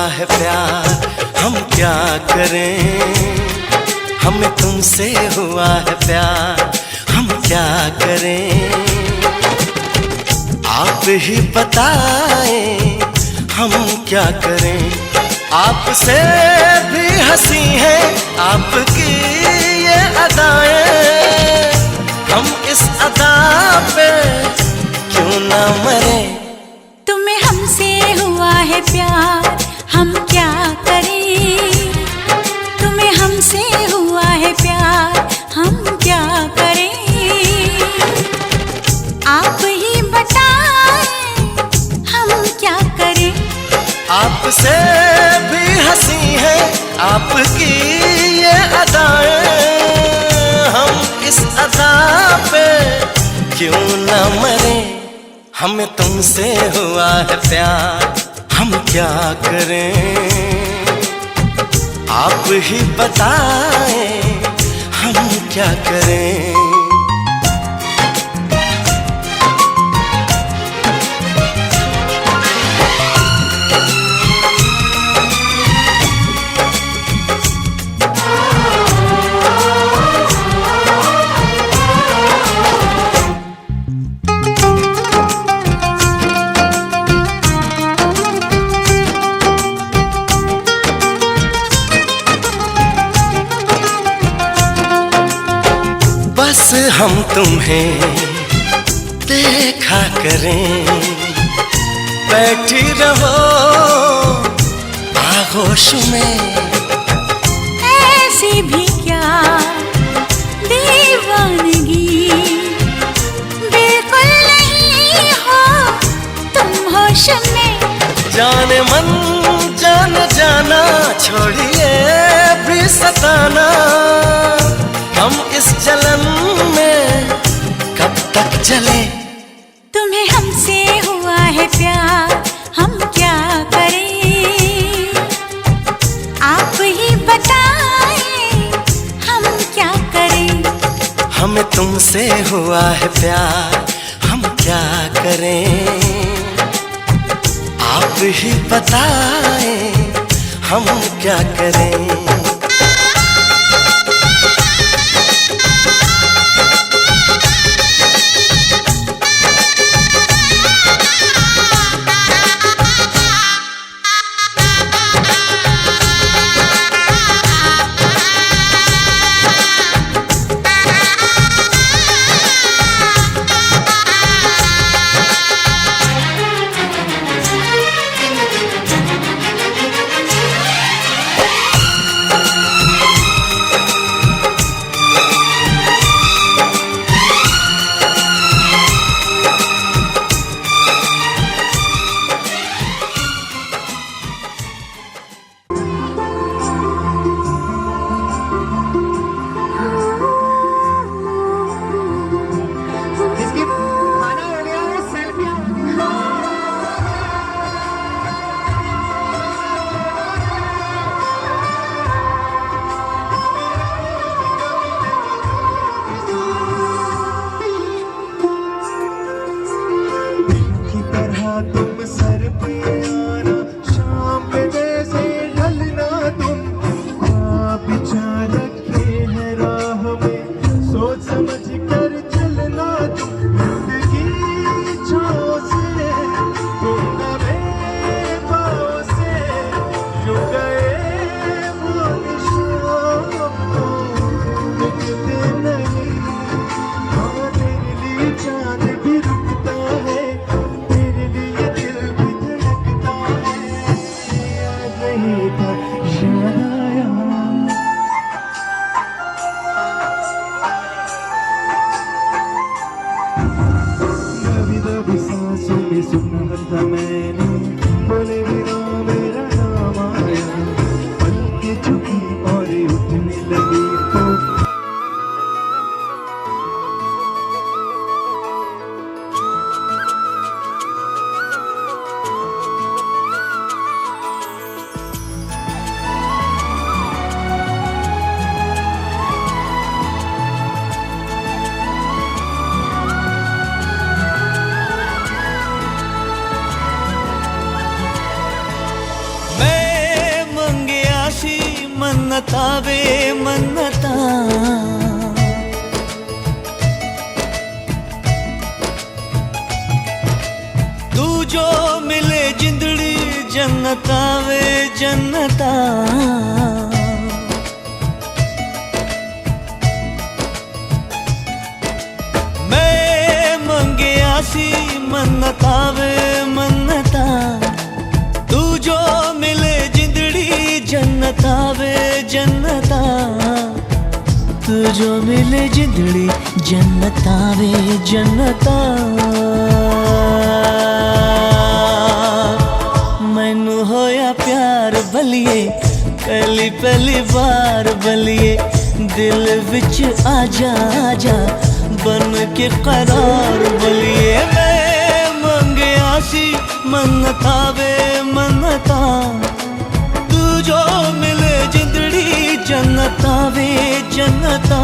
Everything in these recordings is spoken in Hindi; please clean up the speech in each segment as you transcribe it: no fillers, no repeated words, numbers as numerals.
है प्यार, हम क्या करें। हमें तुमसे हुआ है प्यार, हम क्या करें। आप ही बताएं हम क्या करें। आपसे भी हंसी है आपकी ये अदाएं, हम इस अदा पे क्यों ना मरे। तुम्हें हमसे हुआ है प्यार, हम क्या करें। तुम्हें हमसे हुआ है प्यार, हम क्या करें। आप ही बताएं हम क्या करें। आपसे भी हंसी है आपकी ये अदाएं, हम इस अदा पे क्यों ना मरे। हमें तुमसे हुआ है प्यार, हम क्या करें। आप ही बताएं हम क्या करें। बस हम तुम्हें देखा करें, बैठी रहो आगोश में। ऐसी भी क्या दीवानगी, बिल्कुल नहीं हो तुम होश में। जाने मन जान जाना, छोड़िए भी सताना। हम इस जलन में कब तक जले। तुम्हें हमसे हुआ है प्यार, हम क्या करें। आप ही बताएं हम क्या करें। हमें तुमसे हुआ है प्यार, हम क्या करें। आप ही बताएं हम क्या करें। मन्नतावे मन्नता तू जो मिले जिंदड़ी जन्नता वे जन्नता मैं मंगे आसी मन्नता वे मन्नता तू जो मिले जिंदड़ी जन्नता वे जन्नता तू जो मिले जिंदड़ी जन्नता वे जन्नता मैनू होया प्यार बलिए पहली पहली बार बलिए दिल विच आजा आजा बन के करार बलिए मैं मंगया सी मन्नता वे मन्नता तू जो मिले जिंदड़ी जन्नता वे जन्नता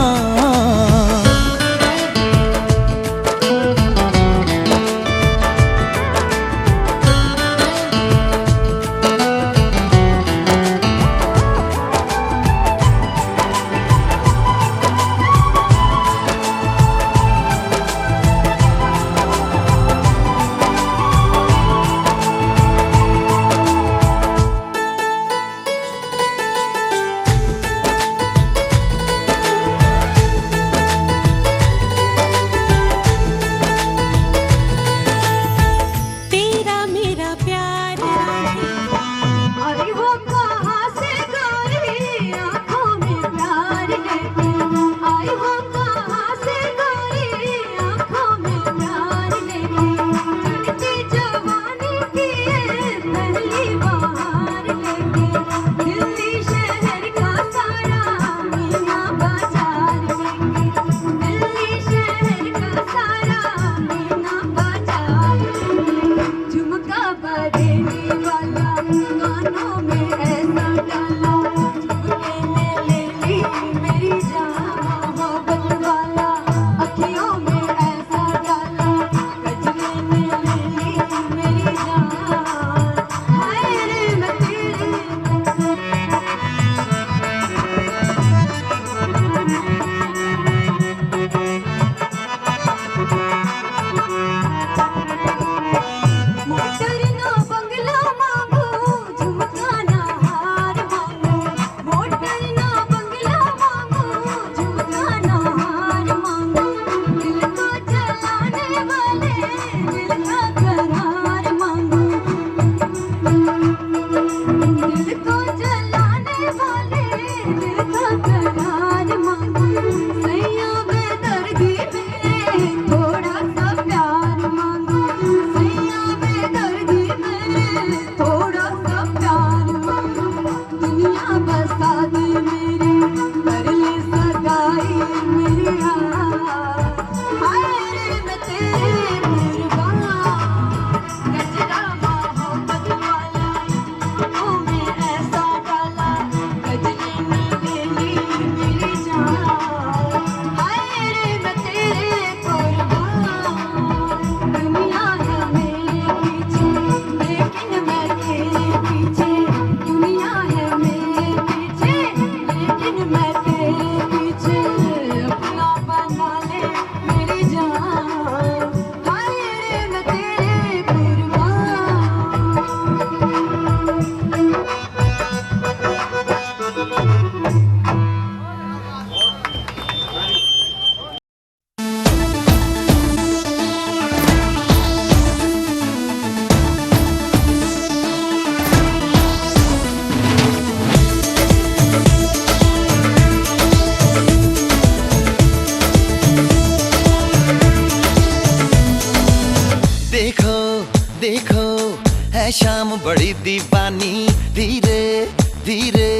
शाम बड़ी दीवानी धीरे धीरे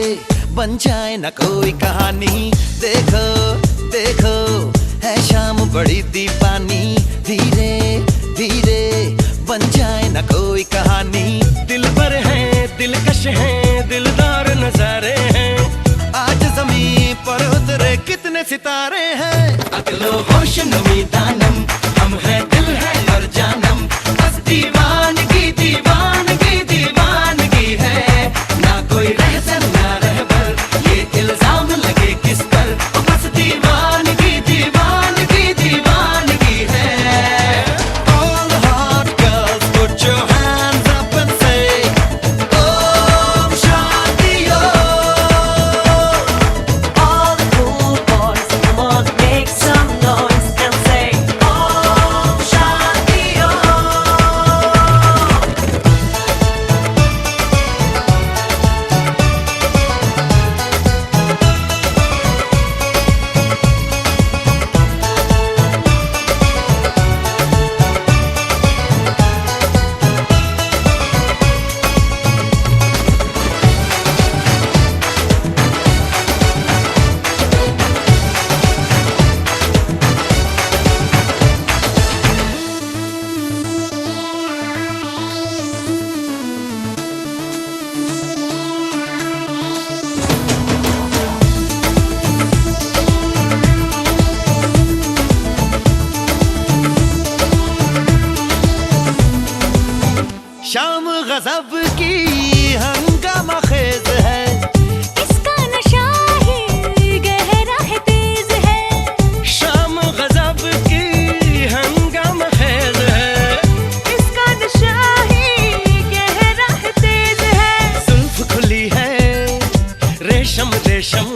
बन जाए न कोई कहानी देखो देखो है शाम बड़ी दीवानी धीरे धीरे बन जाए न कोई कहानी दिल पर है दिलकश है दिलदार नजारे हैं आज ज़मीं पर उतरे कितने सितारे हैं अकलो होश नमी दानम हम है दिल है और जानम बस दीवानगी दीवानगी दीवानगी है ना कोई रहसन ना रहबर ये इल्ज़ाम गजब की हंगामा खेज है, इसका नशा ही गहरा है तेज है। शाम गजब की हंगामा खेज है, इसका नशा ही गहरा है तेज है। जुल्फ खुली है रेशम रेशम,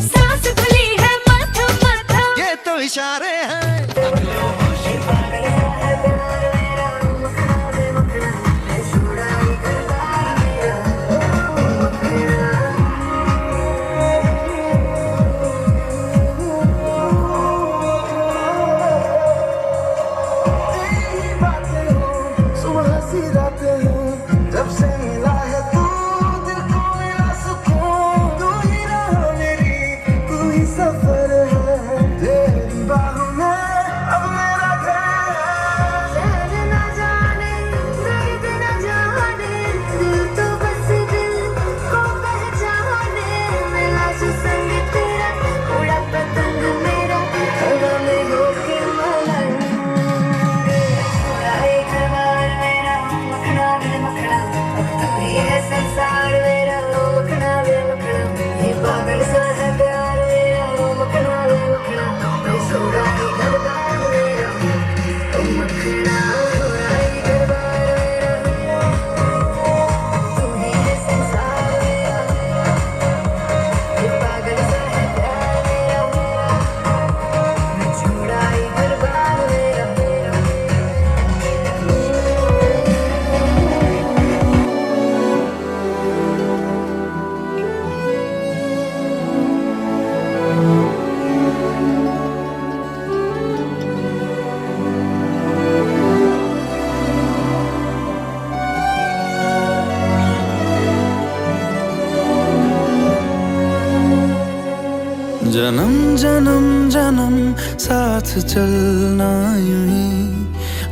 सांस खुली है मध्यम मध्यम, ये तो इशारे हैं। जब से मिला है तू, दिल को मिला सुकून। तू ही राह मेरी, तू ही सफर है, तेरी बाहों में अब मेरा घर है। शहर न जाने, दर्द न जाने, दिल तो बस दिल को पहचाने। मिला जो संग तेरा, उड़ा पतंग मेरा, हवा में होके मलंगे। उड़ाए घरबार मेरा, मखना बे मखना, अब तू ही है संसार मेरा, ओ मखना बे मखना। ये पागल सा है प्यार मेरा, ओ मखना बे मखना। मैं उड़ाए घरबार मेरा, ओ मखना, उड़ाए घरबार मेरा, तू ही है संसार मेरा। ये पागल सा है प्यार मेरा, मैं उड़ाए घरबार मेरा। जन्म जन्म जन्म साथ चलना यूं ही,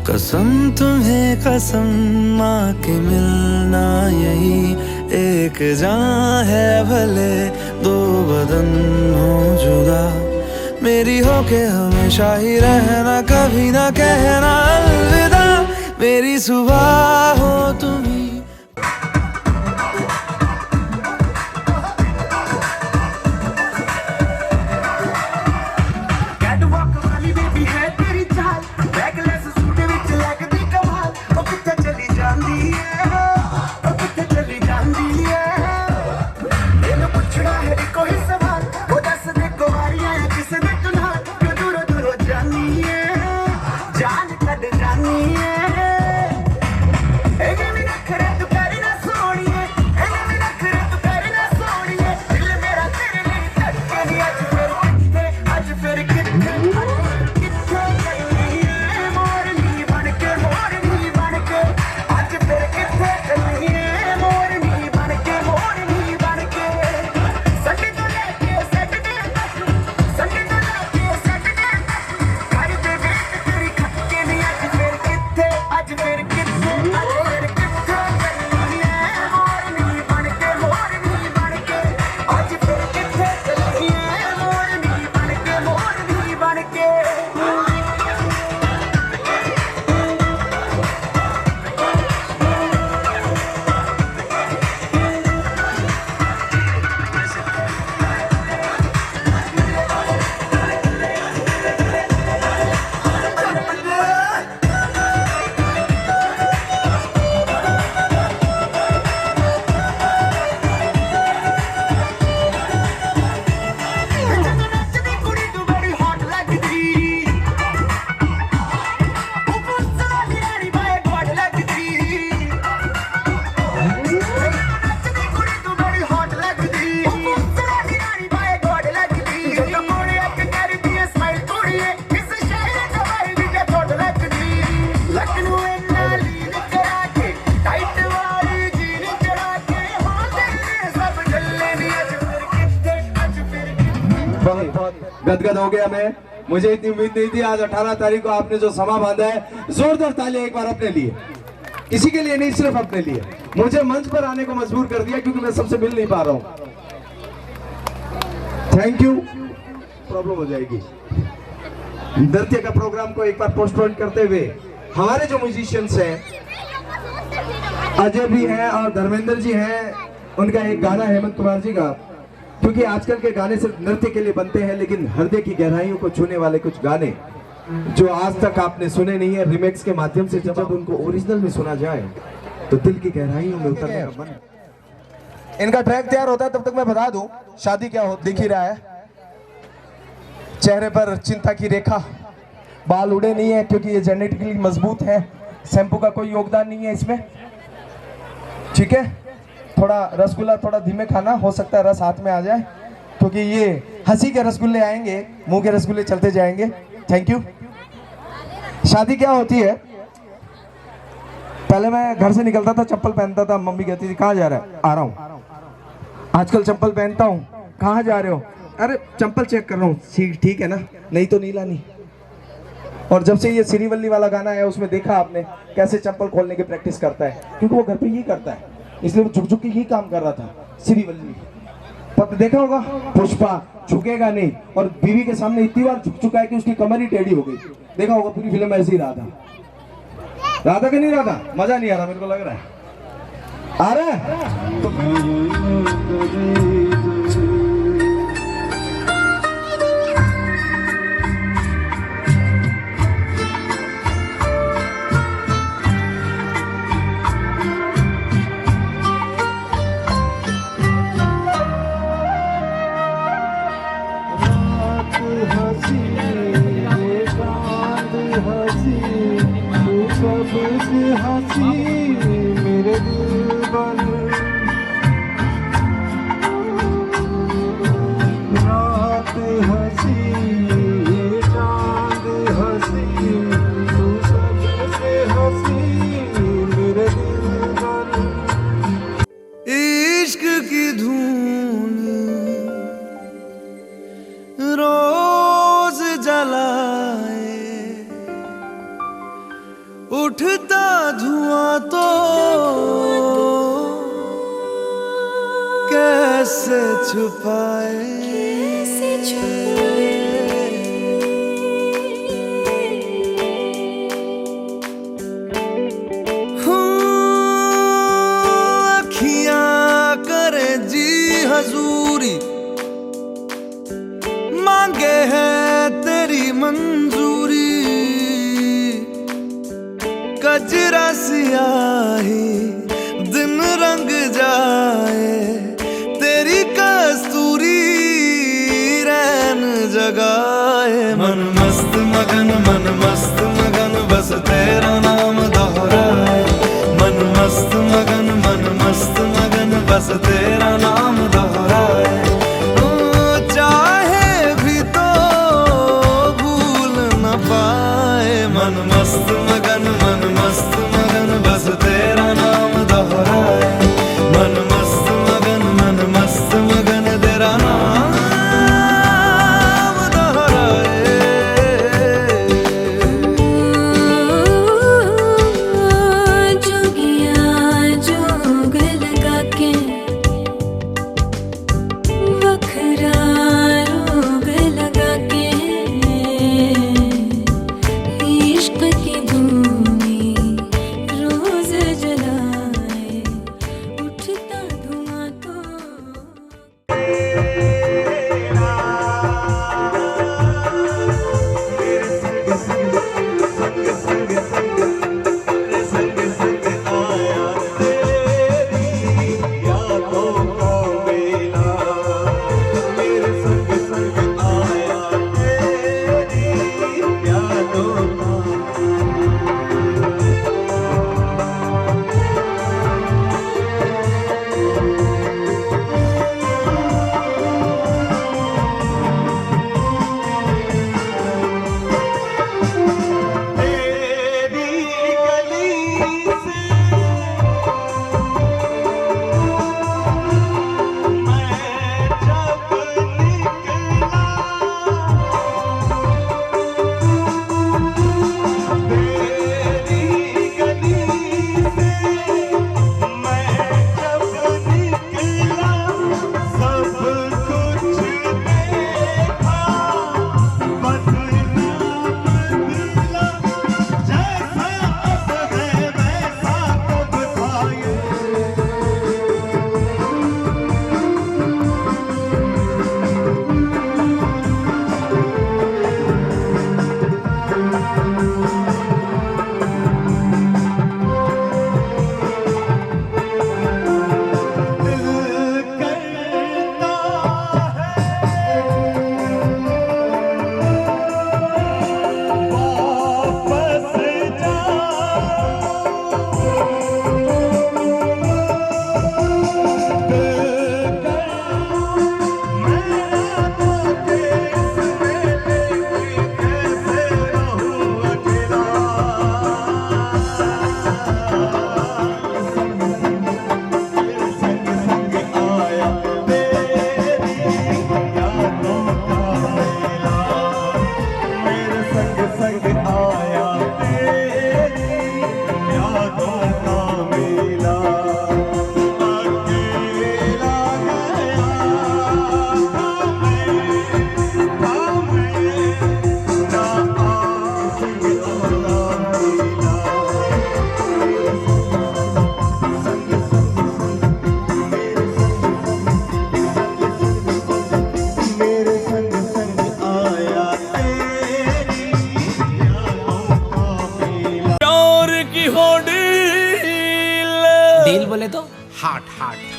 कसम तुम्हें कसम माँ के मिलना यही। एक जान है भले दो बदन हो जुदा, मेरी होके हमेशा ही रहना, कभी ना कहना अलविदा। मेरी सुबह हो तुम ही। कैटवॉक वाली बेबी है तेरी चाल, बैगलेस सूट विच लगदी कमाल। ओ किथे चली जांदी है, ओ किथे चली जांदी है। मैनू पुछना है इको ही सवाल, ओ दस दे कुवारियां किस दे नाल, क्यों दूरों दूरों जानी है, जान कद जानी है। एने भी नखरे तू करे ना सोनिए, एने भी नखरे तू करे ना सोनिए। दिल मेरा तेरे लिए धड़के नी, आज फिर किथे, आज फिर किथे, किथे चली है मोरनी बनके, मोरनी बनके। आज फिर किथे चली है मोरनी बनके, मोरनी बनके। संडे तो लेके सैटरडे तक, संडे तो लेके सैटरडे तक, घर दे वेट तेरी खटके नी। आज फिर किथे, आज फिर किथे, आज फिर किथे चली है मोरनी बनके, मोरनी बनके। आज फिर किथे चली है मोरनी बनके, मोरनी बनके। नचदी कुड़ी तू बड़ी हॉट लगदी, ओ पुੱਛਾ ਮੇਰੀ ਬਾਏ ਗੋਡ ਲੱਗਦੀ। ਨੱਚਦੀ ਕੁੜੀ ਤੂੰ ਬੜੀ ਹੌਟ ਲੱਗਦੀ, ਉਹ ਪੁੱਛਾ ਮੇਰੀ ਬਾਏ ਗੋਡ ਲੱਗਦੀ। ਜਦੋਂ ਕੋਲੇ ਅੱਖ ਕਰਦੀ ਐ ਸਮਾਈਲ ਕੁੜੀਏ, ਇਸ ਸ਼ਹਿਰ ਦਾ ਵਾਈ ਵੀ ਤੇ ਥੋੜ ਲੱਗਦੀ। ਲੱਕ ਨੂੰ ਇੰਨਾ ਲੀਨ ਕਰਾ ਕੇ, ਟਾਈਟ ਵਾਲੀ ਜੀਨ ਚੜਾ ਕੇ, ਹੋ ਦਿਲ ਸਭ ਗੱਲੇ ਨੀ। ਅੱਜ ਫਿਰ ਕਿੱਥੇ, ਅੱਜ ਫਿਰ ਕਿੱਥੇ। बहुत बहुत गदगद हो गया मैं, मुझे इतनी उम्मीद नहीं थी। आज 18 तारीख को आपने जो समा बांधा है, जोरदार तालियां एक बार अपने लिए, किसी के लिए नहीं, सिर्फ अपने लिए। मुझे मंच पर आने को मजबूर कर दिया क्योंकि मैं सबसे मिल नहीं पा रहा हूं। Thank you. प्रॉब्लम हो जाएगी। नृत्य का प्रोग्राम को एक बार पोस्टपोन करते हुए हमारे जो म्यूजिशियंस हैं अजय भी हैं और धर्मेंद्र जी हैं। उनका एक गाना है हेमंत कुमार जी का, क्योंकि आजकल के गाने सिर्फ नृत्य के लिए बनते हैं, लेकिन हृदय की गहराइयों को छूने वाले कुछ गाने जो आज तक आपने सुने नहीं है, रिमिक्स के माध्यम से जब उनको ओरिजिनल में सुना जाए तो दिल की गहराइयों में उतरने का मन। इनका ट्रैक तैयार होता है, तब तक मैं बता दूं शादी क्या हो दिख ही रहा है। चेहरे पर चिंता की रेखा, बाल उड़े नहीं है क्योंकि ये जेनेटिकली मजबूत है, शैम्पू का कोई योगदान नहीं है इसमें, ठीक है। थोड़ा रसगुल्ला थोड़ा धीमे खाना, हो सकता है रस हाथ में आ जाए, क्योंकि ये हंसी के रसगुल्ले आएंगे, मुंह के रसगुल्ले चलते जाएंगे। Thank you. शादी क्या होती है, पहले मैं घर से निकलता था चप्पल पहनता था, मम्मी कहती थी कहाँ जा रहा है, आ रहा हूँ। आजकल चप्पल पहनता हूँ, कहाँ जा रहे हो, अरे चप्पल चेक कर रहा हूँ, ठीक है ना, नहीं तो नहीं लानी। और जब से ये श्रीवल्ली वाला गाना है, उसमें देखा आपने कैसे चप्पल खोलने की प्रैक्टिस करता है, क्योंकि वो घर पे ही करता है, इसलिए वो झुक झुक के ही काम कर रहा था। श्रीवल्ली पता देखा होगा, पुष्पा झुकेगा नहीं, और बीवी के सामने इतनी बार झुक चुका है कि उसकी कमर ही टेढ़ी हो गई। देखा होगा पूरी फिल्म ऐसे ही रहा था। राधा कि नहीं राधा, मजा नहीं आ रहा मेरे को लग रहा है, आ रहा है तो मेरे दिल बन रात हंसी चांद हंसी तू सबसे हंसी मेरे दिल बन। इश्क की धूल रोज जलाए, उठता धुआं तो कैसे छुपाए, अखियां करे जी हजूरी, मांगे है तेरी मंजूरी, कजरा सियाही दिन रंग जाए, तेरी कस्तूरी रैन जगाए। मन मस्त मगन बस तेरा नाम दोहराए, मन मस्त मगन बस तेरा नाम दोहराए। चाहे भी तो भूल न पाए, मन मस्त मगन बस तेरा नाम दोहराए, मन मस्त मगन तेरा नाम दोहराए।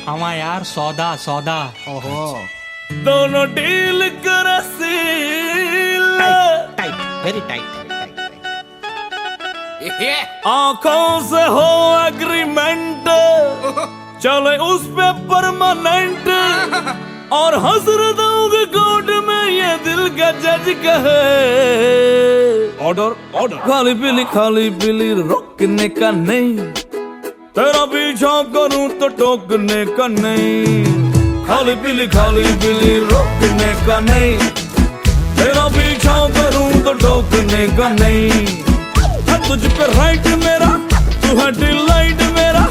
हवा यार सौदा सौदा। ओहो दोनों डील कर सील, टाइट वेरी टाइट। आंखों से हो एग्रीमेंट, चले उस पे परमानेंट, और हसरतों के कोर्ट में ये दिल का जज कहे ऑर्डर ऑर्डर। खाली पीली रोकने का नहीं, तेरा पीछा करूं तो टोकने का नहीं। खाली पीली रोकने का नहीं, तेरा पीछा करूं तो टोकने का नहीं। है तुझ पे राइट मेरा, तू है डिलाइट मेरा,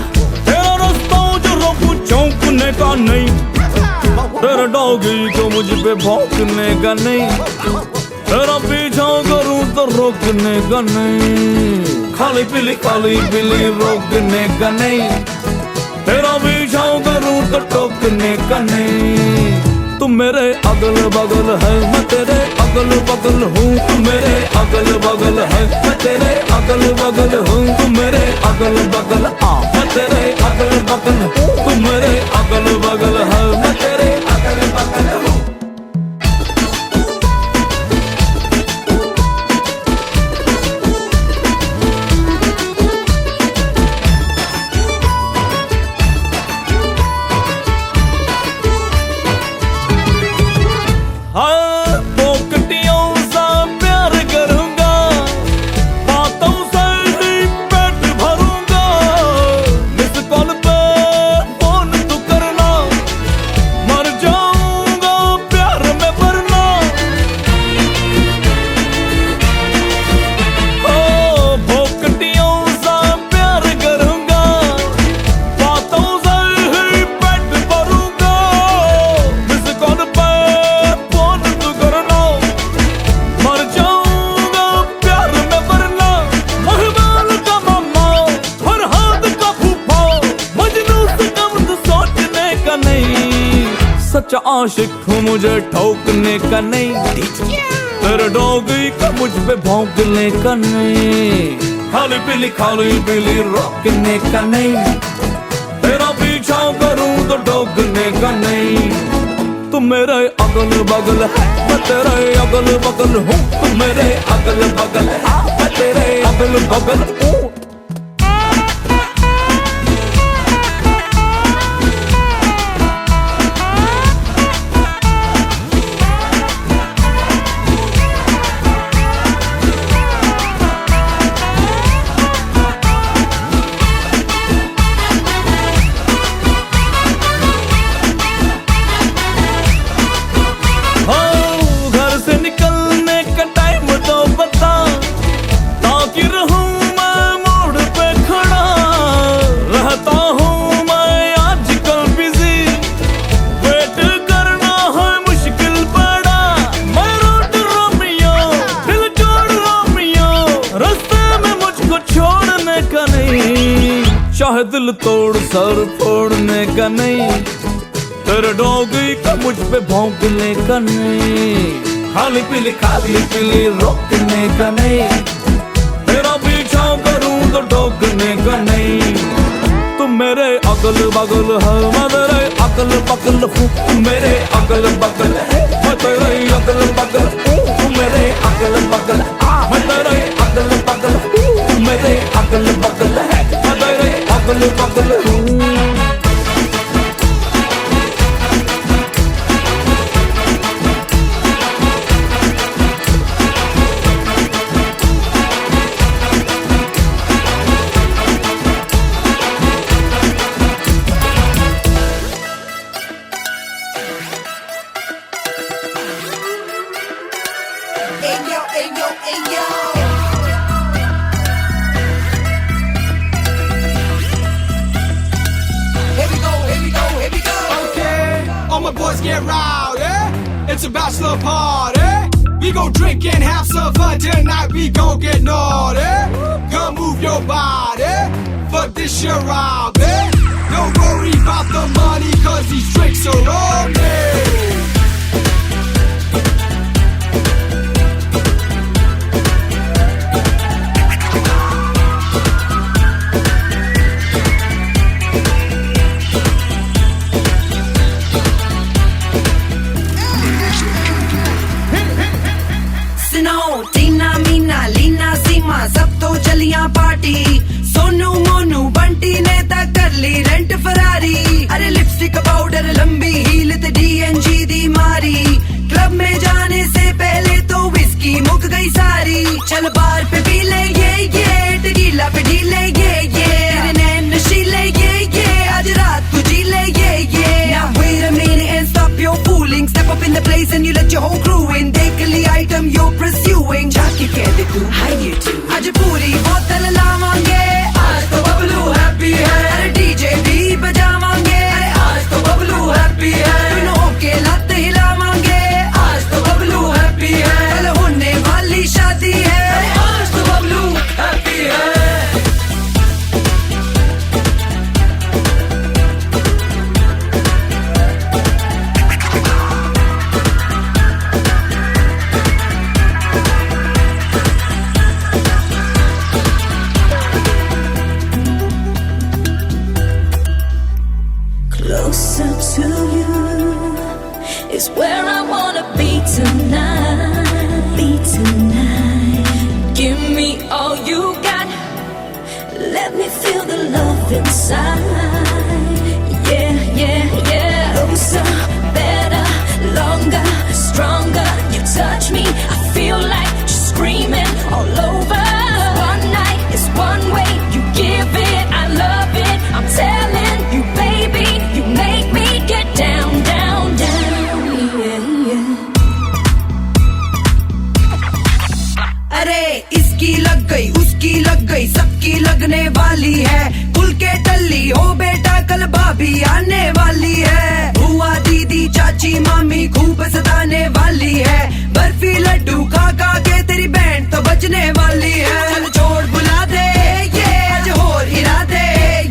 तेरा रास्ता जो रोकूं चौंकने का नहीं। तेरा डॉगी को मुझ पे भौंकने का नहीं, तेरा पीछा करूं तो रोकने का नहीं। खाली पीली रोकने का नहीं, तेरा पीछा करूं तो टोकने का नहीं। तुम मेरे अगल बगल है, मैं तेरे अगल बगल हूँ। तुम मेरे अगल बगल है, मैं तेरे अगल बगल हूँ। तुम मेरे अगल बगल मैं तेरे अगल बगल हूँ। तुम मेरे अगल बगल है, मैं तेरे अगल बगल हूँ। सच्चा आशिक हूँ, मुझे ठोकने का नहीं। तेरे डॉगी का मुझ पे भौंकने का नहीं। खाली पीली रोकने का नहीं, तेरा पीछा करूं तो टोकने का नहीं। तुम मेरे अगल बगल है, मैं तेरे अगल बगल हूँ। तुम मेरे अगल बगल है, मैं तेरे अगल बगल हूँ। चाहे दिल तोड़ सर फोड़ने का नहीं, तेरे डॉगी का मुझ पे भौंकने का नहीं। खाली पीली रोकने का नहीं, तेरा पीछा करूं तो टोकने का नहीं। तुम मेरे अगल बगल है, मैं तेरे अगल बगल हूँ। तुम मेरे अगल बगल है, मैं तेरे अगल बगल हूँ। तुम मेरे अगल बगल मैं तेरे अगल बगल हूँ। तुम मेरे अगल बगल है, मैं तेरे अगल बगल हूँ। Get rowdy, it's a bachelor party. We gon' drink and have some fun tonight. We gon' get naughty. Come move your body for this year rowdy. Don't worry about the money, cause these drinks are on me. सब तो चलिया पार्टी सोनू मोनू बंटी ने तक कर ली रेंट फरारी अरे लिपस्टिक पाउडर लंबी हील ते डीएनजी दी मारी क्लब में जाने से पहले तो विस्की मुक गई सारी चल बार पे पी ले ये टकीला पे ढीले ये तेरे नैन नशीले ये आज रात तू जी ले ये Now wait a minute and stop your fooling Step up in the place and you let your whole crew in देख ली item you're pursuing जाके कह दे तू how you do आज पूरी बोतल लावांगे आज तो बबलू हैप्पी है अरे डीजे भी बजावांगे अरे आज तो बबलू हैप्पी है दोनों के लत हिलावांगे आज तो बबलू हैप्पी है कल होने वाली शादी है अरे आज तो बबलू हैप्पी है Closer to you is where I wanna be tonight. Be tonight. Give me all you got. Let me feel the love inside. Yeah. Closer, better, longer, stronger. You touch me, I feel like just screaming all over. One night is one way. You give it, I love it. I'm telling you, baby, you make me get down, down, down. Yeah. अरे इसकी लग गई उसकी लग गई सबकी लगने वाली है खुल के टल्ली हो बेटा कल भाभी आने वाली है बुआ दीदी चाची मामी खूब सताने वाली है बर्फी लड्डू खा खा के तेरी बहन तो बचने वाली है चल छोड़ बुला दे ये आज होर हिला दे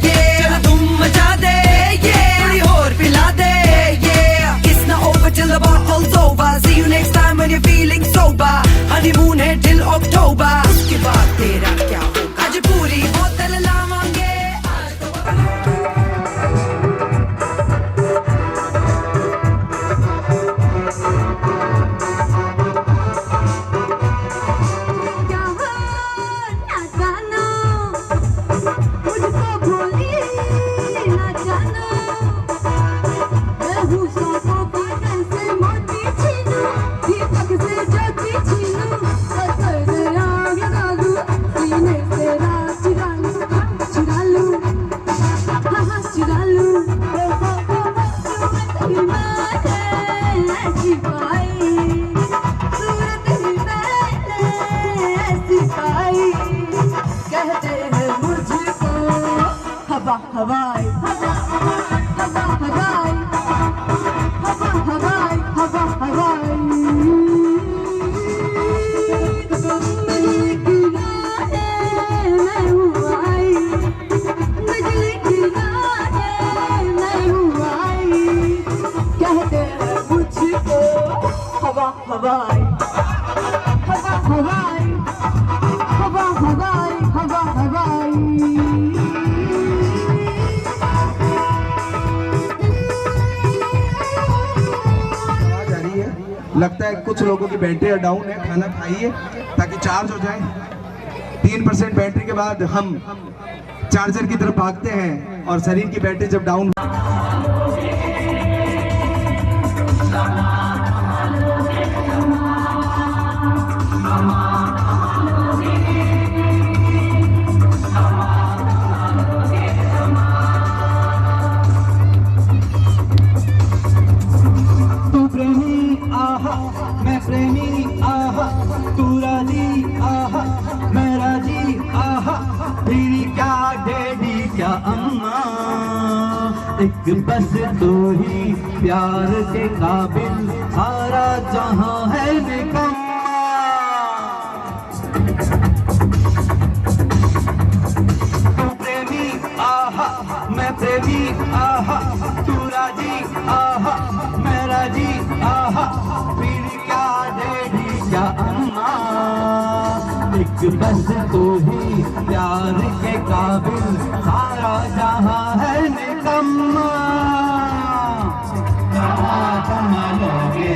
ये चल तुम मचा दे ये थोड़ी होर पिला दे ये It's not over till the bottle's over See you next time when you're feeling sober Honeymoon है till October उसके बाद तेरा क्या होगा आज पूरी बोतल लावांगे आज तो क्या हो ना जानो मुझको भूली ना जानो मैं हूँ सौंपों पागल से मोती छीनू दीपक से ज्योति छीनू ससुर आग लगा दूँ सीने से रात चुरा लूँ हाँ चुरा लूँ सूरत ही मैंने ऐसी पाई सूरत ही मैंने ऐसी पाई कहते हैं मुझको हवा हवाई हवा हवाई हवा हवाई हवा हवाई बिजली गिराने मैं हूँ आई बिजली गिराने मैं हूँ आई कहते हैं मुझको हवा हवाई हवा हवाई हवा हवाई हवा हवाई आवाज आ रही है लगता है कुछ लोगों की बैटरी डाउन है खाना खाइए ताकि चार्ज हो जाए 3% बैटरी के बाद हम चार्जर की तरफ भागते हैं और शरीर की बैटरी जब डाउन तू प्रेमी आहा मैं प्रेमी आहा तू राजी आहा मैं राजी आहा तेरी क्या डैडी क्या अम्मा एक बस तो ही प्यार के काबिल सारा जहां है निकम्मा तू प्रेमी आहा मैं प्रेमी आहा तू राजी आहा मैं राजी आहा फिर क्या डैडी क्या अम्मा एक बस तो ही प्यार के काबिल सारा जहां है निकम्मा कहाँ संभालोगे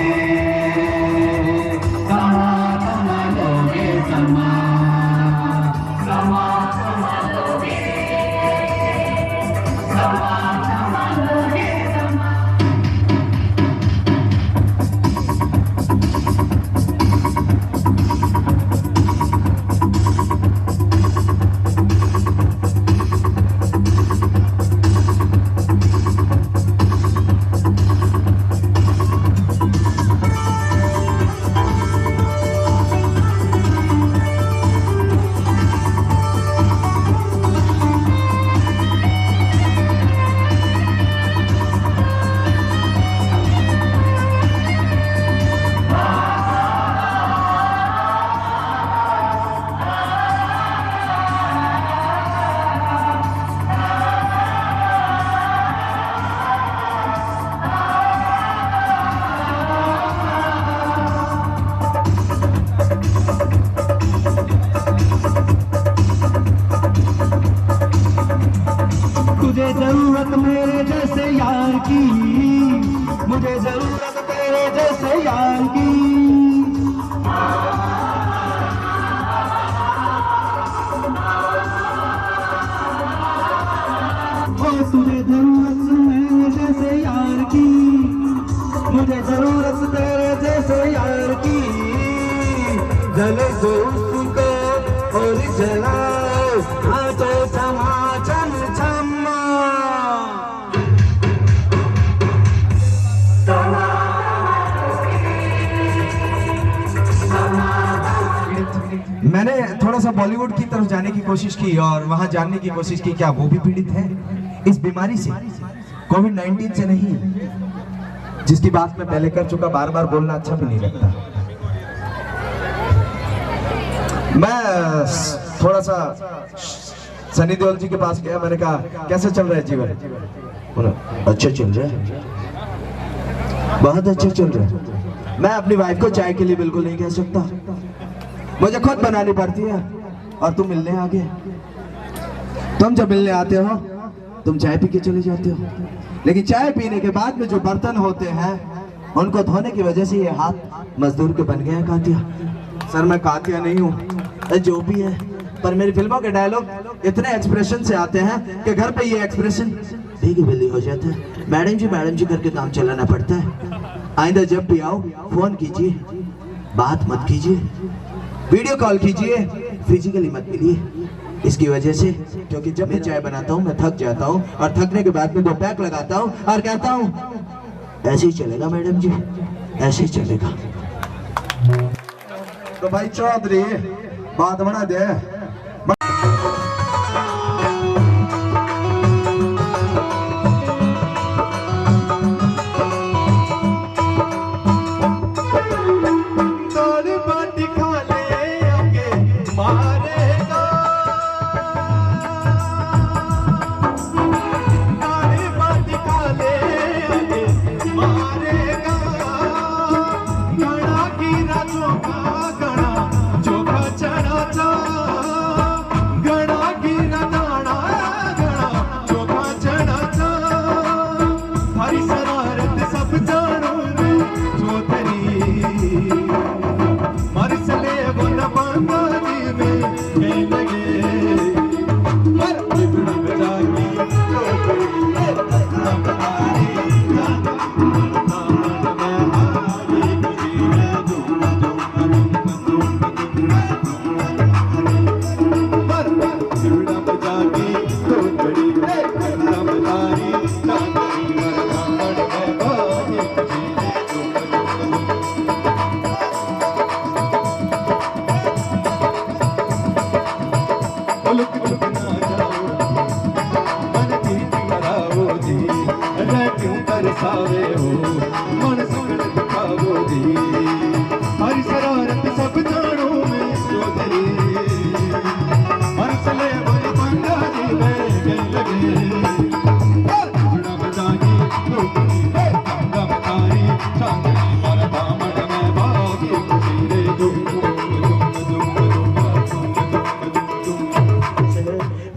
कहाँ संभालोगे समा जले तो उसको और जलाओ हाथों चमा चम चमा। मैंने थोड़ा सा बॉलीवुड की तरफ जाने की कोशिश की और वहां जानने की कोशिश की क्या वो भी पीड़ित है इस बीमारी से, कोविड-19 से नहीं, जिसकी बात मैं पहले कर चुका, बार बार बोलना अच्छा भी नहीं लगता। मैं थोड़ा सा सनी देओल जी के पास गया, मैंने कहा कैसे चल रहा है जीवन? बोला अच्छा चल रहा है, बहुत अच्छा चल रहा है। मैं अपनी वाइफ को चाय के लिए बिल्कुल नहीं कह सकता, मुझे खुद बनानी पड़ती है। और तुम मिलने आ गए, तुम जब मिलने आते हो तुम चाय पी के चले जाते हो, लेकिन चाय पीने के बाद में जो बर्तन होते हैं उनको धोने की वजह से ये हाथ मजदूर के बन गए हैं कातिया। सर मैं कातिया नहीं हूँ, जो भी है, पर मेरी फिल्मों के डायलॉग इतने एक्सप्रेशन से आते हैं कि घर पे ये एक्सप्रेशन भीगी बिल्ली हो जाता है। मैडम जी करके काम चलाना पड़ता है। आइंदा जब भी आओ फोन कीजिए, बात मत कीजिए, वीडियो कॉल कीजिए, फिजिकली मत मिलिए। इसकी वजह से, क्योंकि जब मैं चाय बनाता हूँ मैं थक जाता हूँ और थकने के बाद में 2 पैक लगाता हूँ और कहता हूँ ऐसे ही चलेगा मैडम जी, ऐसे ही चलेगा। तो भाई चौधरी बात बना दे।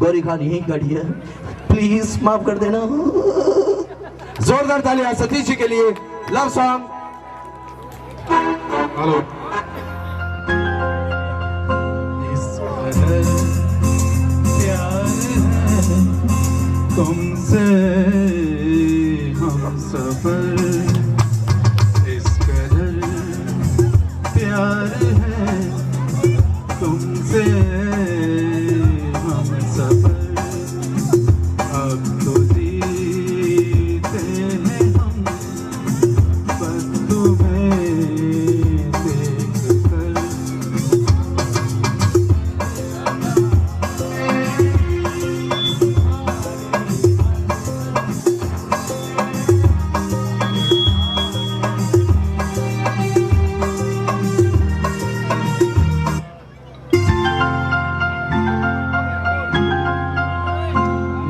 गोरी खान यही खड़ी है, प्लीज माफ कर देना। जोरदार तालियां सतीश जी के लिए। Love song. हेलो। प्यार है तुमसे हम सफर, इस कदर प्यार है तुमसे हम सफर, अब तो जीते हैं हम बस तुम्हें देख कर।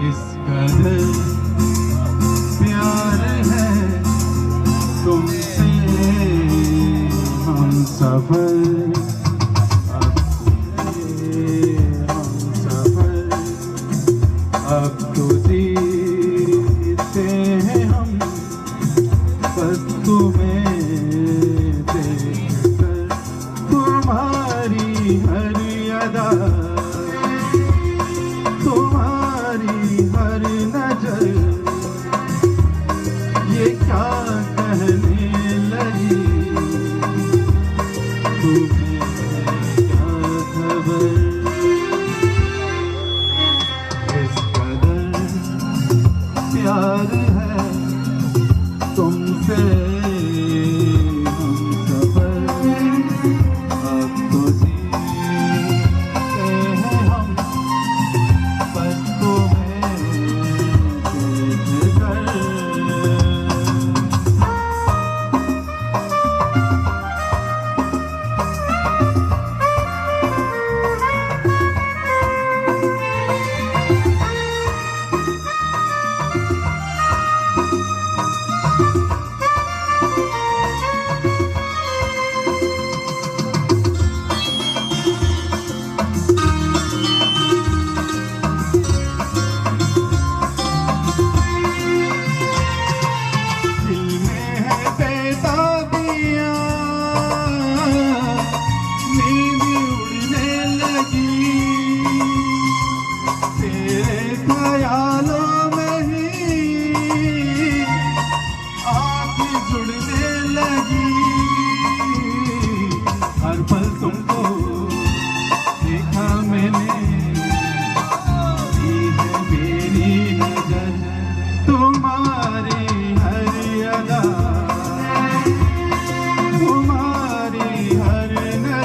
इस कदर प्यार है तुमसे हम सफर, अब हम सफर, अब तो जीते हैं हम बस तुम्हें देख कर। तुम्हारी हर अदा, तुम्हारी हर नजर, ये क्या कहने लगी तुम्हें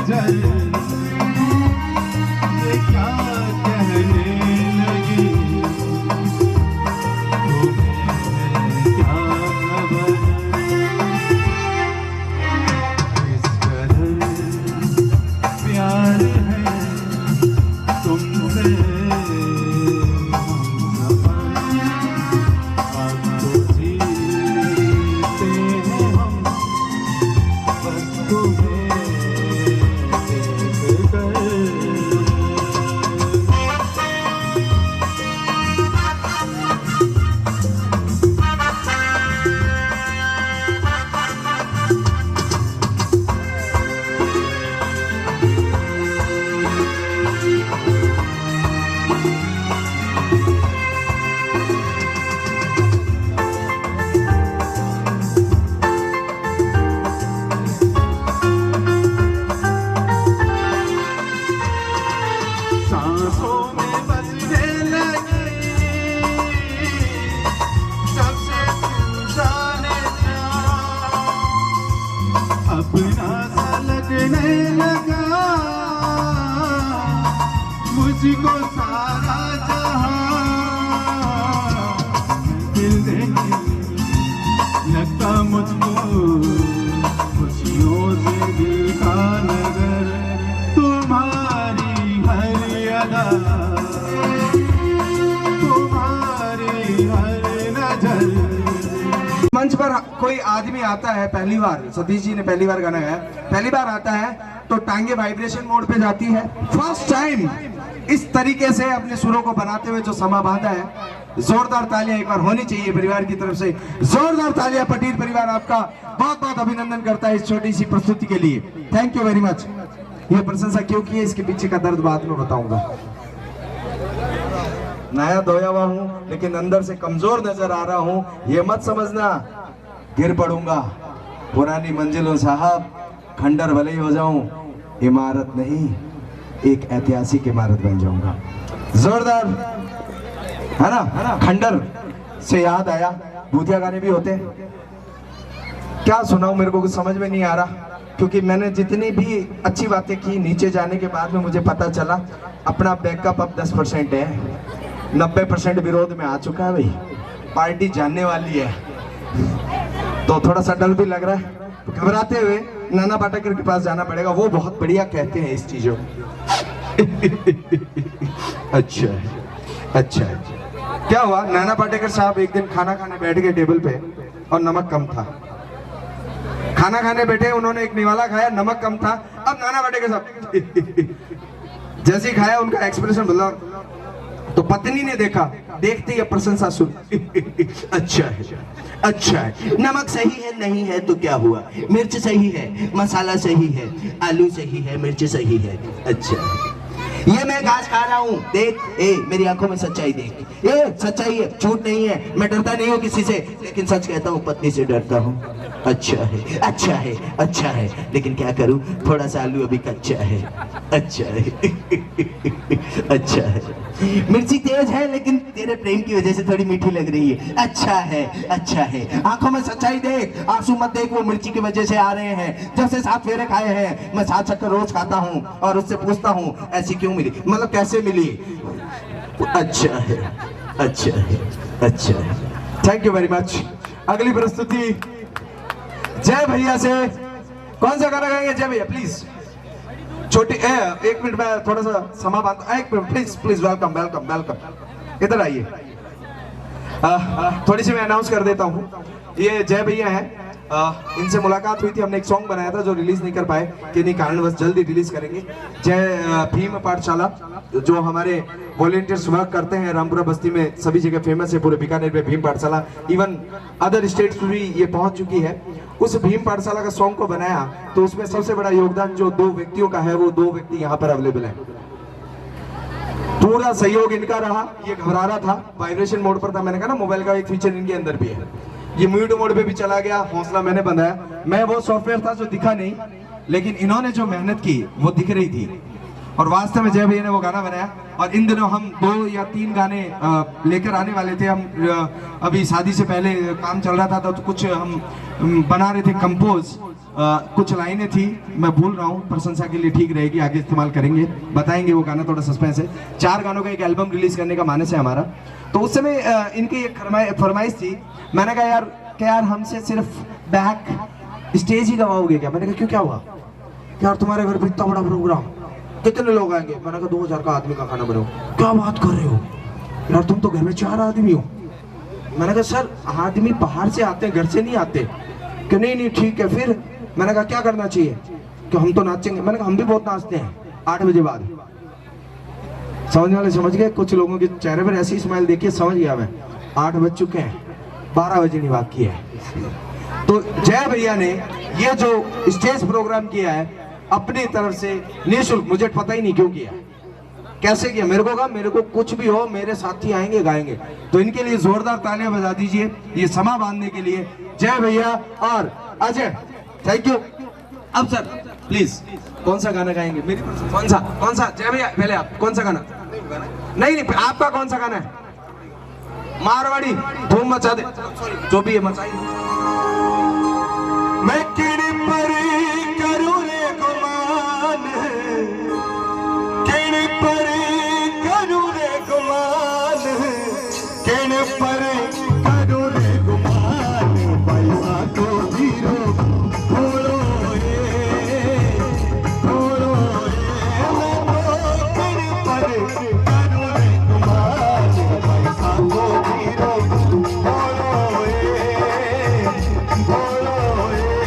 नजर ये क्या कहने लगी, तुम्हें क्या खबर, इस कदर प्यार है तुमसे अब तो जीते हैं हम बस तुम्हें देख कर। सांसों में बसने लगी सबसे तू जाने जा, अपना सा लगने लगा मुझको सारा जहां, दिल नहीं लगता मुझको खुशियों से दिल का नगर, तुम्हारी हर अदा तुम्हारी हर नजर। मंच पर कोई आदमी आता है पहली बार, सतीश जी ने पहली बार गाना गाया, पहली बार आता है तो टांगे वाइब्रेशन मोड पे जाती है। फर्स्ट टाइम इस तरीके से अपने सुरों को बनाते हुए जो समा बांधा है, जोरदार तालियां एक बार होनी चाहिए परिवार की तरफ से, जोरदार तालियां। पटेल परिवार आपका बहुत बहुत अभिनंदन करता है इस छोटी सी प्रस्तुति के लिए, थैंक यू वेरी मच। ये प्रशंसा क्यों की है इसके पीछे का दर्द बाद में बताऊंगा। नया धोया हुआ हूँ लेकिन अंदर से कमजोर नजर आ रहा हूँ, ये मत समझना गिर पड़ूंगा पुरानी मंजिलों साहब, खंडर भले ही हो जाऊं, इमारत नहीं एक ऐतिहासिक इमारत बन जाऊंगा। जोरदार है ना। खंडर से याद आया भूतिया गाने भी होते हैं, क्या सुनाऊं मेरे को कुछ समझ में नहीं आ रहा, क्योंकि मैंने जितनी भी अच्छी बातें की नीचे जाने के बाद में मुझे पता चला अपना बैकअप अब 10% है, 90% विरोध में आ चुका है भाई, पार्टी जानने वाली है, तो थोड़ा सा डर भी लग रहा है। घबराते हुए नाना पाटेकर के पास जाना पड़ेगा, वो बहुत बढ़िया कहते हैं इस चीजों अच्छा है, अच्छा है। क्या हुआ, नाना पाटेकर साहब एक दिन खाना खाने बैठ गए टेबल पे और नमक कम था, खाना खाने बैठे, उन्होंने एक निवाला खाया, नमक कम था। अब नाना पाटेकर साहब जैसे ही खाया उनका एक्सप्रेशन बदला, तो पत्नी ने देखा, देखते ही प्रशंसा सुन अच्छा है, अच्छा है, नमक सही है नहीं है तो क्या हुआ, मिर्च सही है, मसाला सही है, आलू सही है, मिर्च सही है, अच्छा है। ये मैं घास खा रहा हूँ, देख मेरी आंखों में सच्चाई देख, ये सच्चाई है, झूठ नहीं है, मैं डरता नहीं हूँ किसी से, लेकिन सच कहता हूँ, पत्नी से डरता हूँ। अच्छा है, अच्छा है, अच्छा है, लेकिन क्या करूँ, थोड़ा सा आलू अभी कच्चा है, अच्छा है अच्छा है, मिर्ची तेज है लेकिन तेरे प्रेम की वजह से थोड़ी मीठी लग रही है, अच्छा है, अच्छा है, आंखों में सच्चाई देख, आंसू मत देख, वो मिर्ची की वजह से आ रहे हैं, जब से 7 फेरे खाए हैं, मैं 7 चक्कर रोज खाता हूँ और उससे पूछता हूँ ऐसी क्यों मिली, मतलब कैसे मिली, अच्छा है, अच्छा है, अच्छा है, थैंक यू वेरी मच। अगली प्रस्तुति जय भैया से, कौन सा गाना गाएंगे जय भैया प्लीज, छोटी एक मिनट में थोड़ा सा समा बांध, एक minute please please, welcome welcome welcome, इधर आइए। थोड़ी सी मैं अनाउंस कर देता हूँ, ये जय भैया हैं, इनसे मुलाकात हुई थी, हमने एक सॉन्ग बनाया था जो रिलीज नहीं कर पाए, किन्हीं कारणवश जल्दी रिलीज करेंगे। जय भीम पाठशाला जो हमारे वॉलेंटियर्स वर्क करते हैं रामपुरा बस्ती में, सभी जगह फेमस है, पूरे बीकानेर में भीम पाठशाला, इवन अदर स्टेट्स में भी ये पहुंच चुकी है। उस भीम पाठशाला का सॉन्ग को बनाया तो उसमें सबसे बड़ा योगदान जो 2 व्यक्तियों का है, वो 2 व्यक्ति यहाँ पर अवेलेबल है, पूरा सहयोग इनका रहा। ये घबरा रहा था, वाइब्रेशन मोड पर था, मैंने कहा ना मोबाइल का एक फीचर इनके अंदर भी है, ये म्यूट मोड पे भी चला गया, हौसला मैंने बंधाया, मैं वो सॉफ्टवेयर था जो दिखा नहीं, लेकिन इन्होंने जो मेहनत की वो दिख रही थी। और वास्तव में जय भैया ने वो गाना बनाया। और इन दिनों हम 2 या 3 गाने लेकर आने वाले थे। हम अभी शादी से पहले काम चल रहा था तो कुछ हम बना रहे थे कंपोज। कुछ लाइनें थी, मैं भूल रहा हूँ, प्रशंसा के लिए ठीक रहेगी, आगे इस्तेमाल करेंगे, बताएंगे। वो गाना थोड़ा सस्पेंस है। 4 गानों का एक एल्बम रिलीज करने का मानस है हमारा। तो उस समय इनकी एक फरमाइश थी। मैंने कहा यार हमसे सिर्फ बैक स्टेज ही गवाओगे क्या? मैंने कहा क्यों, क्या हुआ यार, तुम्हारे घर पे इतना बड़ा प्रोग्राम, कितने लोग आएंगे? मैंने कहा 2000 का आदमी का खाना बनाओ। क्या बात कर रहे हो यार, तुम तो घर में 4 आदमी हो। मैंने कहा सर आदमी बाहर से आते हैं, घर से नहीं आते। कि नहीं ठीक है। फिर मैंने कहा क्या करना चाहिए? कि हम तो नाचेंगे। मैंने कहा हम भी बहुत नाचते हैं 8 बजे बाद। समझने वाले समझ गए। कुछ लोगों के चेहरे पर ऐसी स्माइल देखिए, समझ गया मैं। 8 बज चुके हैं, 12 बजे नहीं बाकी है। तो जय भैया ने ये जो स्टेज प्रोग्राम किया है अपनी तरफ से निःशुल्क, मुझे पता ही नहीं क्यों किया, कैसे किया। मेरे को कहा मेरे को कुछ भी हो मेरे साथी आएंगे गाएंगे। तो इनके लिए जोरदार तालियां बजा दीजिए ये समा बांधने के लिए। जय भैया और अजय, थैंक यू। अब सर प्लीज कौन सा गाना गाएंगे? मेरी कौन सा जय भैया पहले आप कौन सा गाना? नहीं आपका कौन सा गाना है? मारवाड़ी धूम मचा दे, जो भी है मचाइए। मैं किड़ी परी करूं रे गुमान, किड़ी परी करूं रे गुमान, किड़ी परी करूं रे गुमान, पैसा को जीरो भोलो रे, भोलो रे। मैं तो किड़ी परी करूं रे गुमान, पैसा को जीरो भोलो रे, भोलो रे।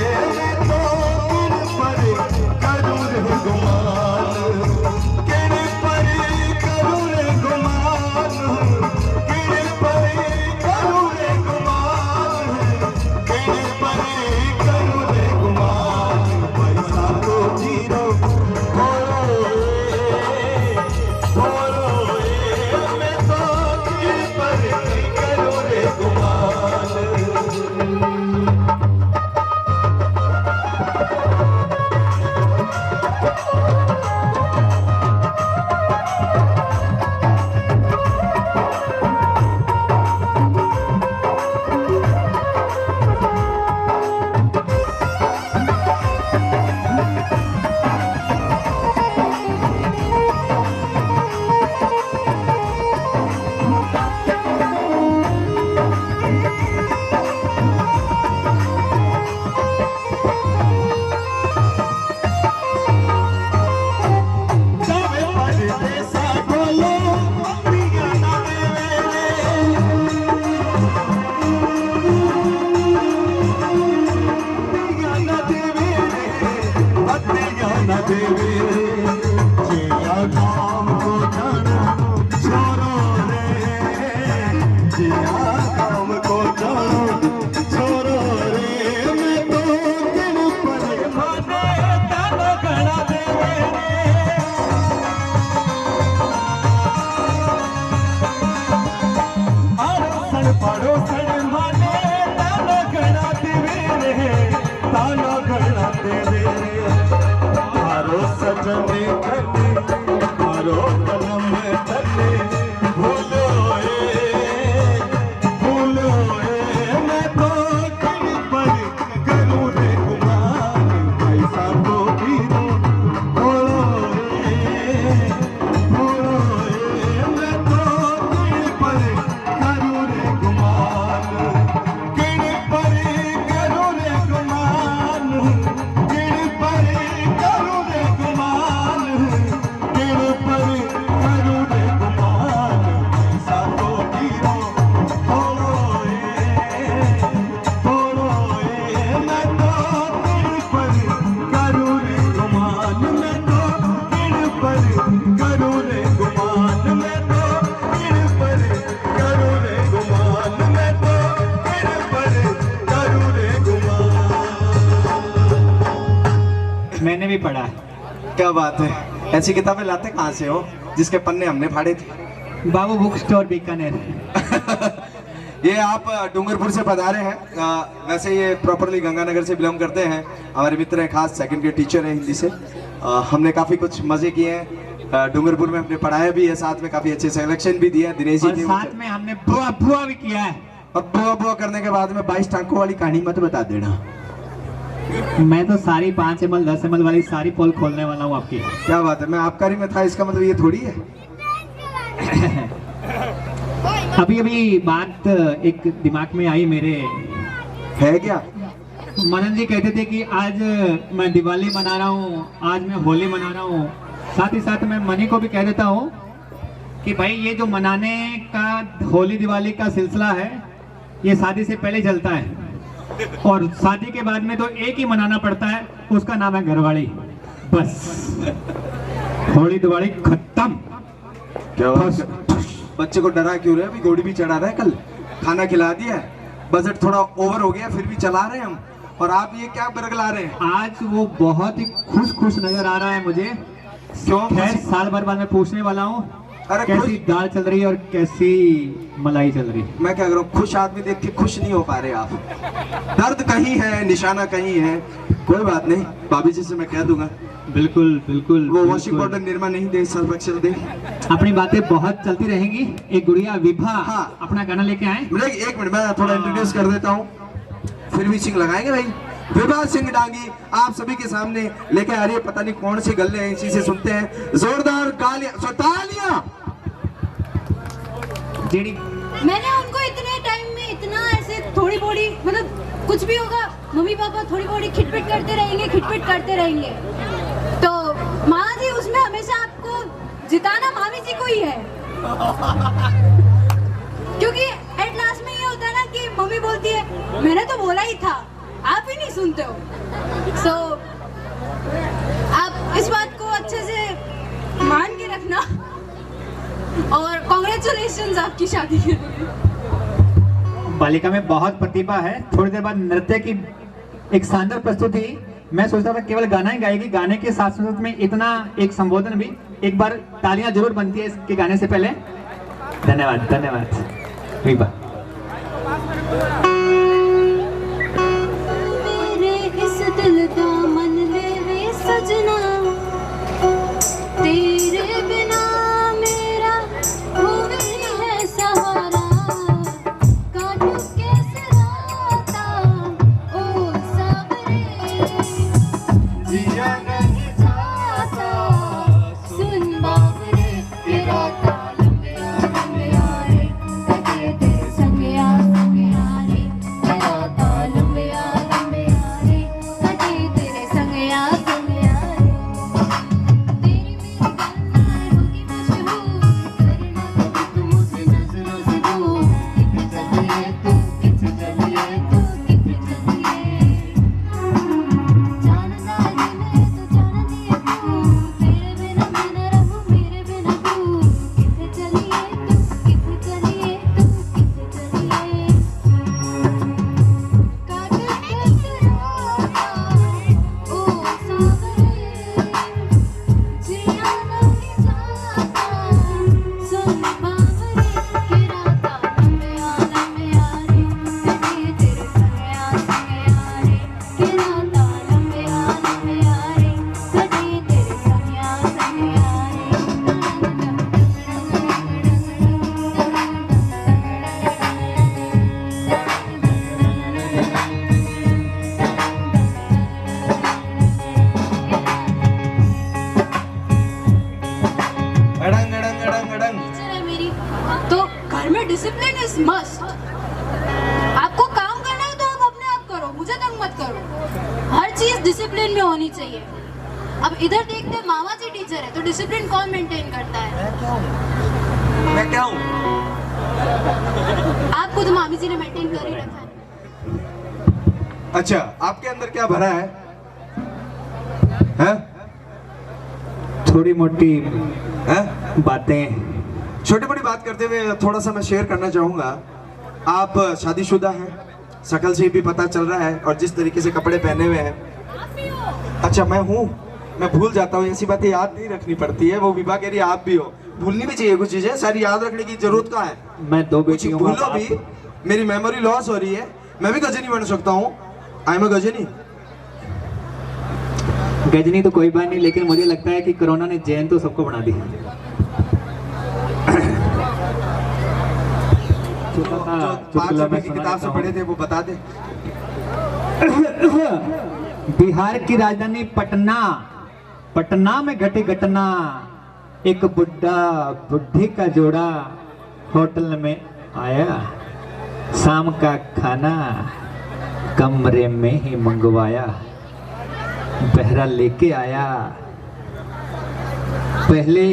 मैंने भी पढ़ा है। क्या बात है, ऐसी किताबें लाते कहाँ से हो जिसके पन्ने हमने फाड़े थे? बाबू बुक स्टोर बीकानेर। ये आप डूंगरपुर से पधारे हैं। वैसे ये प्रॉपरली गंगानगर से बिलोंग करते हैं। हमारे मित्र हैं, खास सेकंड के टीचर हैं हिंदी से। हमने काफ़ी कुछ मज़े किए हैं। डूंगरपुर में हमने पढ़ाया भी है, साथ में काफी अच्छे सिलेक्शन भी दिया दिनेश जी और ने। साथ में हमने बुआ बुआ भी किया है। और बुआ बुआ करने के बाद में 22 टांकों वाली कहानी मत बता देना। मैं तो सारी 5 ml 10 ml वाली सारी पोल खोलने वाला हूँ आपकी। क्या बात है, मैं आबकारी में था, इसका मतलब ये थोड़ी है। अभी अभी बात एक दिमाग में आई मेरे, है क्या? मनन जी कहते थे कि आज मैं दिवाली मना रहा हूँ, आज मैं होली मना रहा हूँ। साथ ही साथ मैं मनी को भी कह देता हूँ कि भाई ये जो मनाने का होली दिवाली का सिलसिला है ये शादी से पहले चलता है और शादी के बाद में तो एक ही मनाना पड़ता है, उसका नाम है घरवाली। बस होली दिवाली खत्म। क्या बात है? बच्चे को डरा क्यों रहे? अभी घोड़ी भी चढ़ा रहा है, कल खाना खिला दिया है, बजट थोड़ा ओवर हो गया फिर भी चला रहे हैं हम, और आप ये क्या बरगला रहे हैं? आज वो बहुत ही खुश नजर आ रहा है मुझे। क्यों? खैर साल भर बाद मैं पूछने वाला हूँ अरे कैसी दाल चल रही है और कैसी मलाई चल रही है। मैं क्या करूं, खुश आदमी देख के खुश नहीं हो पा रहे आप। दर्द कहीं है, निशाना कहीं है। कोई बात नहीं, भाभी जी से मैं कह दूंगा। बिल्कुल बिल्कुल। वो वॉशिंग पाउडर निरमा नहीं दे, सर्फ एक्सेल दे। अपनी बातें बहुत चलती रहेंगी। एक गुड़िया विभा हाँ। अपना गाना लेके आए। एक मिनट मैं थोड़ा इंट्रोड्यूस कर देता हूँ, फिर भी सिंह लगाएंगे भाई। विभा सिंह डांगी आप सभी के सामने लेके आ रही है, पता नहीं कौन सी गल्ले हैं, इसी से सुनते हैं जोरदार तालियां। जेडी मैंने उनको इतने टाइम में इतना ऐसे थोड़ी बड़ी मतलब कुछ भी होगा मम्मी पापा थोड़ी बड़ी खिटपिट करते रहेंगे तो माँ जी उसमें हमेशा आपको जिताना मामी जी को ही है। क्योंकि एट लास्ट में ये होता है ना कि मम्मी बोलती है मैंने तो बोला ही था, आप ही नहीं सुनते हो। सो आप इस बात को अच्छे से मान के रखना और कॉन्ग्रेचुलेशंस आपकी शादी के लिए। बालिका में बहुत प्रतिभा है। थोड़ी देर बाद नृत्य की एक शानदार प्रस्तुति। मैं सोचता था केवल गाना ही गाएगी, गाने के साथ साथ में इतना एक संबोधन भी। एक बार तालियां जरूर बनती है इसके गाने से पहले। धन्यवाद धन्यवाद विभा। मेरे इस दिल का मन ले वे सजना, तेरे बिना मेरा वो नहीं है सहारा। काटू कैसे राता ओ सावरे, जिया नहीं जाता सुन बावरे। ये राता लंबिया लंबिया रे, कटे तेरे संगिया संगिया रे। ये राता लंबिया लंबिया रे, कटे तेरे संगिया संगिया रे। तेरी मेरी गल्लां होगी मशहूर, करना कभी तू मुझसे नजरों से दूर। किथे चलिए तू, किथे चलिए तू, किथे चलिए। जानदा जी मैं तो जानदी है तू, तेरे बिना मैं न रहूं मेरे बिना तू। किथे चलिए तू, किथे चलिए तू, किथे चलिए। काट कैसे राता ओ सावरे, जिया नहीं जाता सुन बावरे। ये राता लंबिया लंबिया रे, कटे तेरे संगिया संगिया रे। ये राता लंबिया लंबिया रे, कटे तेरे संगिया संगिया अड़ंग अड़ंग अड़ंग अड़ंग। टीचर है मेरी, तो घर में डिसिप्लिन इज मस्ट। आपको काम करना है तो आप अपने आप करो, मुझे तंग मत करो। हर चीज डिसिप्लिन में होनी चाहिए। अब इधर देखते हैं मामा जी टीचर है तो डिसिप्लिन कौन मेंटेन करता है? मैं क्या हूँ? आपको तो मामी जी ने मेंटेन कर ही रखा है। अच्छा, आपके अंदर क्या भरा है? हैं? थोड़ी मोटी हैं? बातें। छोटी बड़ी बात करते हुए थोड़ा सा मैं शेयर करना चाहूंगा। आप शादीशुदा हैं, शकल से भी पता चल रहा है, और जिस तरीके से कपड़े पहने हुए हैं। अच्छा मैं हूँ, मैं भूल जाता हूँ, ऐसी बातें याद नहीं रखनी पड़ती है। वो विभा कह रही है आप भी हो, भूलनी भी चाहिए कुछ चीजें, सारी याद रखने की जरूरत कहाँ है? मैं 2 कुछ बेटियों भूलो का भी, मेरी मेमोरी लॉस हो रही है। मैं भी गजनी बन सकता हूँ, I am a Ghajini. Ghajini तो कोई बात नहीं, लेकिन मुझे लगता है कि कोरोना ने जैन तो सबको बना दी। जो 5 रुपए की किताब से पढ़े थे वो बता दे। बिहार की राजधानी पटना, पटना में घटी घटना, एक बुड्ढा बुढ़ी का जोड़ा होटल में आया, शाम का खाना कमरे में ही मंगवाया, बहरा लेके आया। पहले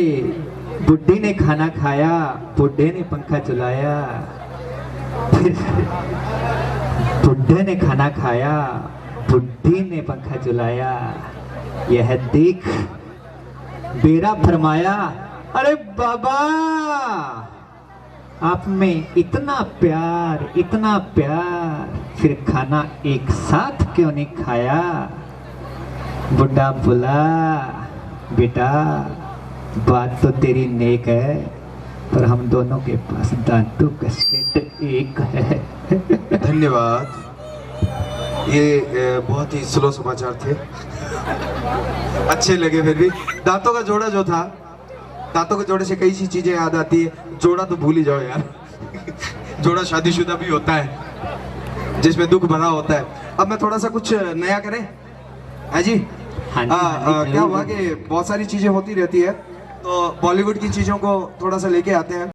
बुड्ढी ने खाना खाया, बुड्ढे ने पंखा चलाया, फिर बुड्ढे ने खाना खाया, बुड्ढी ने पंखा चलाया। यह देख बेरा फरमाया, अरे बाबा आप में इतना प्यार, इतना प्यार, फिर खाना एक साथ क्यों नहीं खाया? बुड्ढा बोला, बेटा बात तो तेरी नेक है, पर हम दोनों के पास दांतों का सेट एक है। धन्यवाद। ये बहुत ही स्लो समाचार थे, अच्छे लगे। फिर भी दांतों का जोड़ा जो था, दांतों के जोड़े से कई सी चीजें याद आती है। जोड़ा तो भूल ही जाओ यार। जोड़ा शादीशुदा भी होता है जिसमें दुख भरा होता है। अब मैं थोड़ा सा कुछ नया करें है जी। क्या हुआ कि बहुत सारी चीजें होती रहती है, तो बॉलीवुड की चीजों को थोड़ा सा लेके आते हैं।